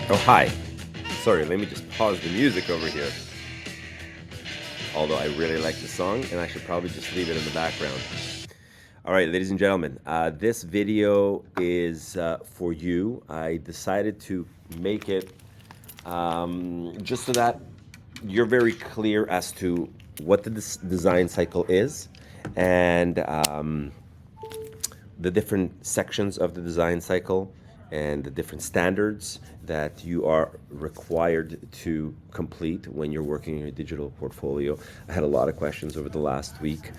Oh, hi. Sorry, let me just pause the music over here. Although I really like the song, and I should probably just leave it in the background. All right, ladies and gentlemen, this video is for you. I decided to make it just so that you're very clear as to what the design cycle is and the different sections of the design cycle and the different standards that you are required to complete when you're working in your digital portfolio. I had a lot of questions over the last week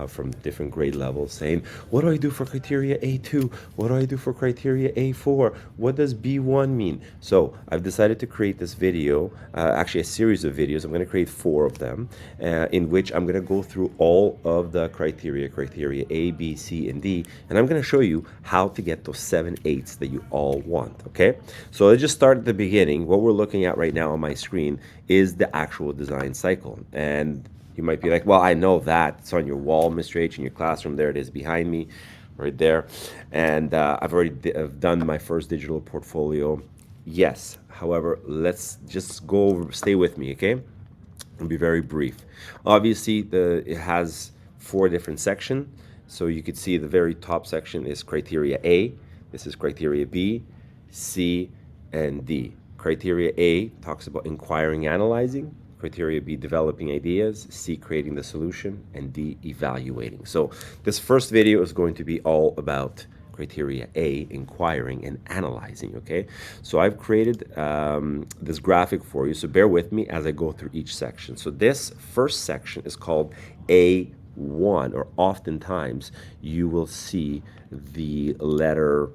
from different grade levels saying, what do I do for criteria A2? What do I do for criteria A4? What does B1 mean? So I've decided to create this video, actually a series of videos. I'm going to create 4 of them in which I'm going to go through all of the criteria A, B, C, and D, and I'm going to show you how to get those 7 8s that you all want, okay? So let's just start at the beginning. What we're looking at right now on my screen is the actual design cycle. And you might be like, well, I know that. It's on your wall, Mr. H, in your classroom. There it is behind me, right there. And I've already done my first digital portfolio. Yes. However, let's just go over, stay with me, okay? I'll be very brief. Obviously, it has 4 different sections. So you could see the very top section is criteria A. This is criteria B, C, and D. Criteria A talks about inquiring, analyzing. Criteria B, developing ideas. C, creating the solution. And D, evaluating. So this first video is going to be all about criteria A, inquiring and analyzing, okay? So I've created this graphic for you, so bear with me as I go through each section. So this first section is called A1, or oftentimes you will see the letter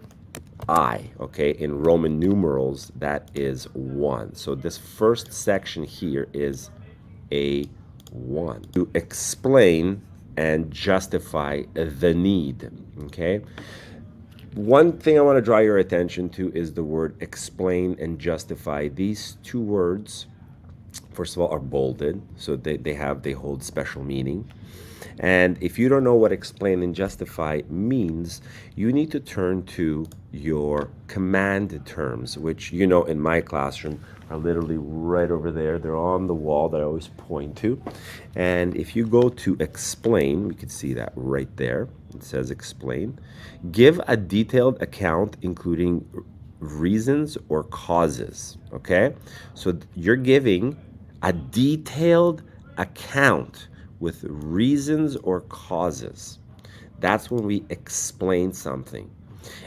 I, okay? In Roman numerals, that is 1. So this first section here is A1. To explain and justify the need, okay? One thing I want to draw your attention to is the word explain and justify. These 2 words, first of all, are bolded, so they hold special meaning. And if you don't know what explain and justify means, you need to turn to your command terms, which, you know, in my classroom are literally right over there. They're on the wall that I always point to. And if you go to explain, we can see that right there. It says explain. Give a detailed account including reasons or causes, okay? So you're giving a detailed account with reasons or causes. That's when we explain something.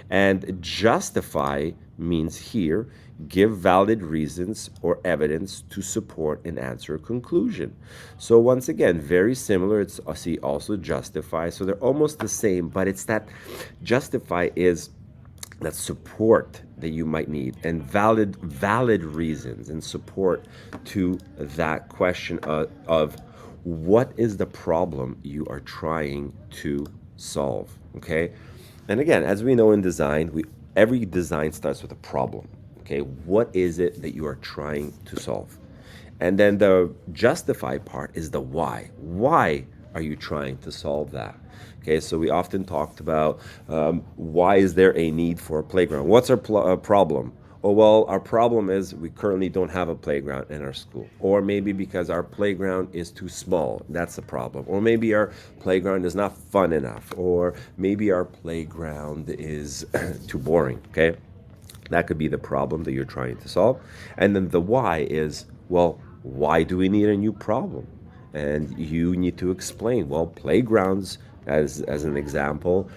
And justify means here, give valid reasons or evidence to support and answer a conclusion. So once again, very similar. It's see also justify. So they're almost the same, but it's that justify is that support that you might need, and valid reasons and support to that question of what is the problem you are trying to solve, okay? And again, as we know in design, every design starts with a problem, okay? What is it that you are trying to solve? And then the justify part is the why. Why are you trying to solve that? Okay, so we often talked about why is there a need for a playground? What's our problem? Oh, well, our problem is we currently don't have a playground in our school. Or maybe because our playground is too small. That's a problem. Or maybe our playground is not fun enough. Or maybe our playground is too boring, okay? That could be the problem that you're trying to solve. And then the why is, well, why do we need a new problem? And you need to explain, well, playgrounds, as an example,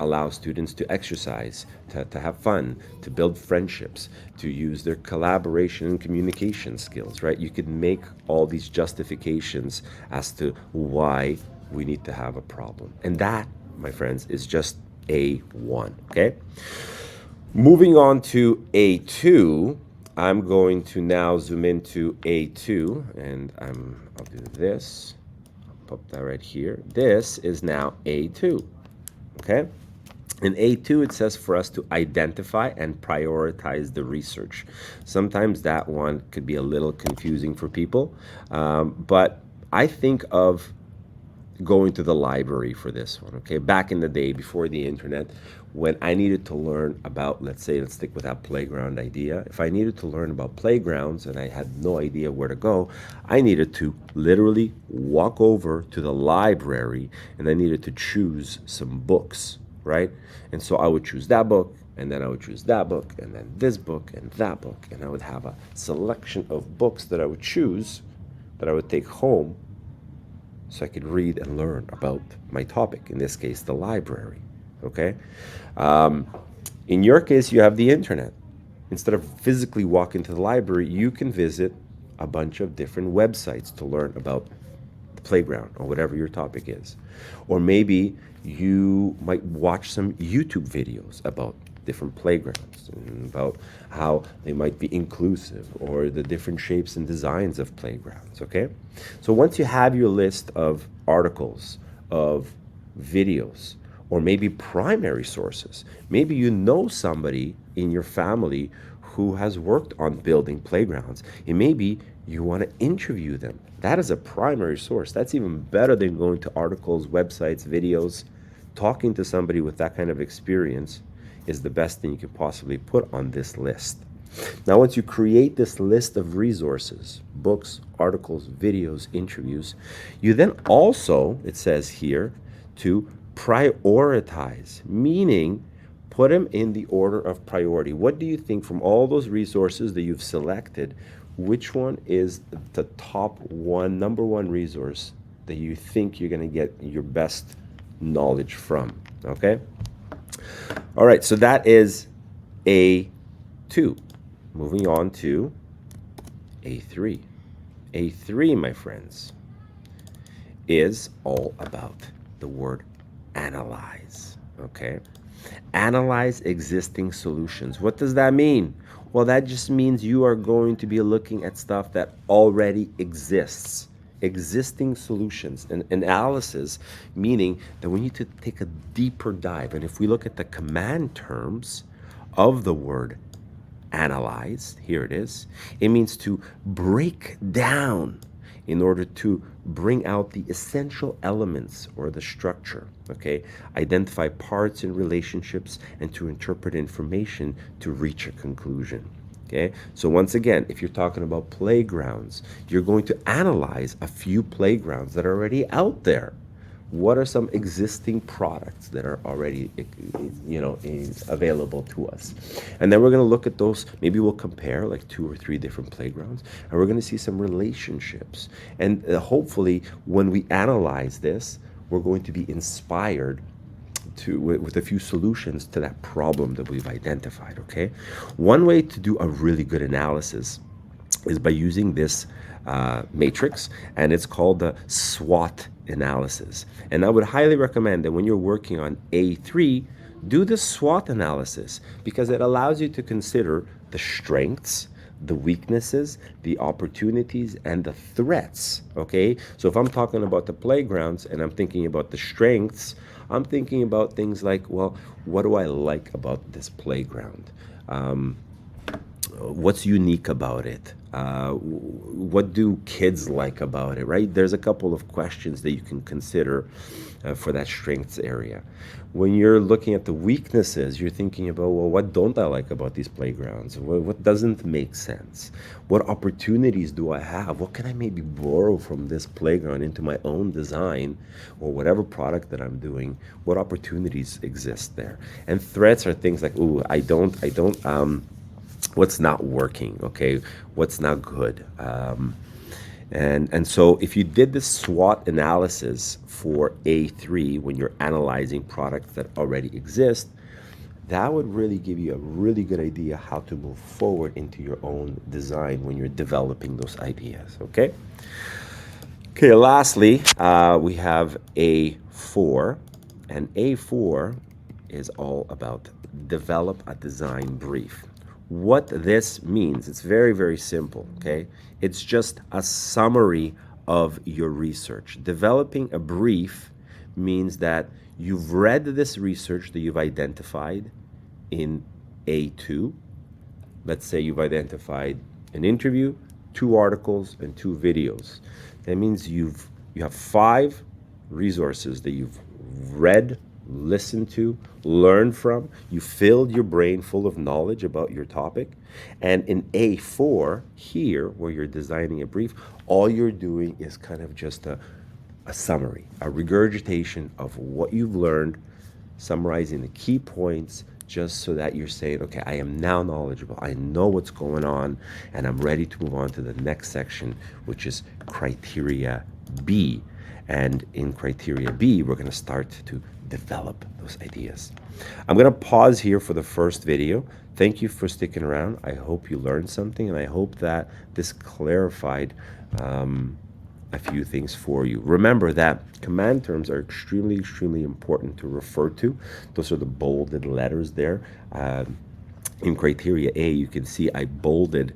allow students to exercise, to have fun, to build friendships, to use their collaboration and communication skills, right? You could make all these justifications as to why we need to have a problem. And that, my friends, is just A1, okay? Moving on to A2, I'm going to now zoom into A2, and I'll do this. I'll put that right here. This is now A2, okay? In A2, it says for us to identify and prioritize the research. Sometimes that one could be a little confusing for people, but I think of going to the library for this one, okay? Back in the day, before the internet, when I needed to learn about, let's say, let's stick with that playground idea. If I needed to learn about playgrounds and I had no idea where to go, I needed to literally walk over to the library and I needed to choose some books, right? And so I would choose that book, and then I would choose that book, and then this book, and that book, and I would have a selection of books that I would choose that I would take home so I could read and learn about my topic, in this case, the library. Okay? In your case, you have the internet. Instead of physically walking to the library, you can visit a bunch of different websites to learn about the playground or whatever your topic is. Or maybe you might watch some YouTube videos about different playgrounds and about how they might be inclusive or the different shapes and designs of playgrounds, okay? So once you have your list of articles, of videos, or maybe primary sources, maybe you know somebody in your family who has worked on building playgrounds, and maybe you want to interview them. That is a primary source. That's even better than going to articles, websites, videos. Talking to somebody with that kind of experience is the best thing you could possibly put on this list. Now, once you create this list of resources, books, articles, videos, interviews, you then also, it says here, to prioritize, meaning put them in the order of priority. What do you think from all those resources that you've selected, which one is the top one, number one resource that you think you're going to get your best knowledge from? Okay? All right, so that is A2. Moving on to A3. A3, my friends, is all about the word analyze, okay? Analyze existing solutions. What does that mean? Well, that just means you are going to be looking at stuff that already exists, existing solutions. And analysis, meaning that we need to take a deeper dive. And if we look at the command terms of the word analyze, here it is, it means to break down in order to bring out the essential elements or the structure, okay? Identify parts and relationships and to interpret information to reach a conclusion, okay? So once again, if you're talking about playgrounds, you're going to analyze a few playgrounds that are already out there. What are some existing products that are already, available to us? And then we're going to look at those. Maybe we'll compare like 2 or 3 different playgrounds, and we're going to see some relationships. And hopefully, when we analyze this, we're going to be inspired with a few solutions to that problem that we've identified. Okay, one way to do a really good analysis is by using this matrix, and it's called the SWOT analysis. And I would highly recommend that when you're working on A3, do the SWOT analysis because it allows you to consider the strengths, the weaknesses, the opportunities, and the threats. Okay, so if I'm talking about the playgrounds and I'm thinking about the strengths, I'm thinking about things like, well, what do I like about this playground? What's unique about it? What do kids like about it, right? There's a couple of questions that you can consider for that strengths area. When you're looking at the weaknesses, you're thinking about, well, what don't I like about these playgrounds? What doesn't make sense? What opportunities do I have? What can I maybe borrow from this playground into my own design or whatever product that I'm doing? What opportunities exist there? And threats are things like, ooh, I don't, what's not working, okay, what's not good, and so if you did this SWOT analysis for A3 when you're analyzing products that already exist, that would really give you a really good idea how to move forward into your own design when you're developing those ideas. Okay, lastly, we have A4, and A4 is all about develop a design brief. What this means, it's very, very simple, okay? It's just a summary of your research. Developing a brief means that you've read this research that you've identified in A2. Let's say you've identified an interview, 2 articles, and 2 videos. That means you have 5 resources that you've read, listened to, learned from. You filled your brain full of knowledge about your topic. And in A4, here, where you're designing a brief, all you're doing is kind of just a summary, a regurgitation of what you've learned, summarizing the key points, just so that you're saying, okay, I am now knowledgeable, I know what's going on, and I'm ready to move on to the next section, which is criteria B. And in criteria B, we're going to start to develop those ideas. I'm going to pause here for the first video. Thank you for sticking around. I hope you learned something, and I hope that this clarified a few things for you. Remember that command terms are extremely important to refer to. Those are the bolded letters there. In criteria A, you can see I bolded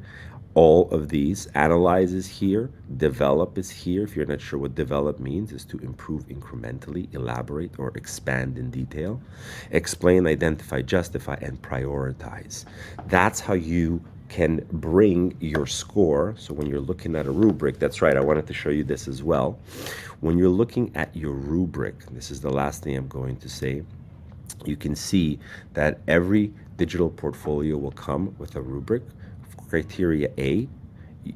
all of these. Analyze is here, develop is here. If you're not sure what develop means, is to improve incrementally, elaborate, or expand in detail. Explain, identify, justify, and prioritize. That's how you can bring your score. So when you're looking at a rubric, that's right, I wanted to show you this as well. When you're looking at your rubric, this is the last thing I'm going to say, you can see that every digital portfolio will come with a rubric. Criteria A,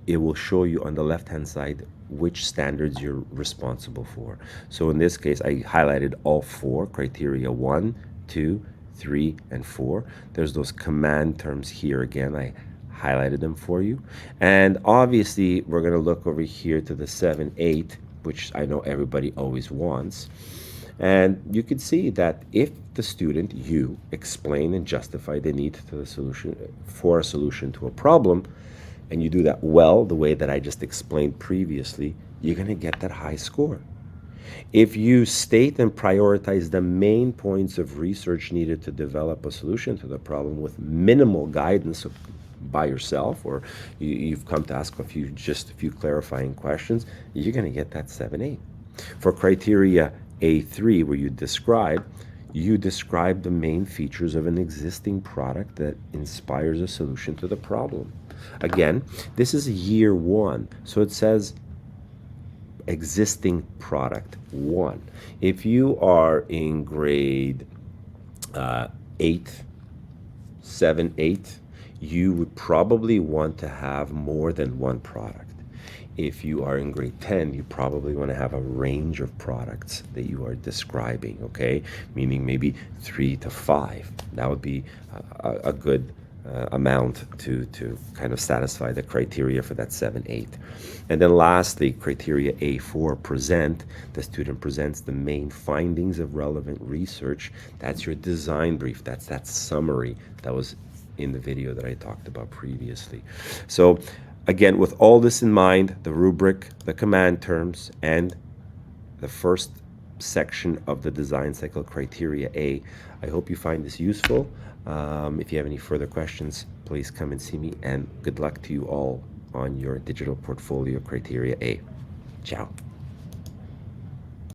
it will show you on the left-hand side which standards you're responsible for. So in this case, I highlighted all four, criteria 1, 2, 3, and 4. There's those command terms here again. I highlighted them for you. And obviously, we're going to look over here to the 7, 8, which I know everybody always wants. And you can see that if the student, you, explain and justify the need to the solution for a solution to a problem, and you do that well, the way that I just explained previously, you're going to get that high score. If you state and prioritize the main points of research needed to develop a solution to the problem with minimal guidance by yourself, or you've come to ask just a few clarifying questions, you're going to get that 7, 8. For criteria A3, where you describe the main features of an existing product that inspires a solution to the problem. Again, this is year 1, so it says existing product 1. If you are in grade 8, 7, 8, you would probably want to have more than one product. If you are in grade 10, you probably want to have a range of products that you are describing, okay? Meaning maybe 3 to 5. That would be a good amount to kind of satisfy the criteria for that 7, 8. And then lastly, criteria A4, present. The student presents the main findings of relevant research. That's your design brief. That's that summary that was in the video that I talked about previously. So again, with all this in mind, the rubric, the command terms, and the first section of the design cycle, criteria A, I hope you find this useful. If you have any further questions, please come and see me, and good luck to you all on your digital portfolio criteria A. Ciao.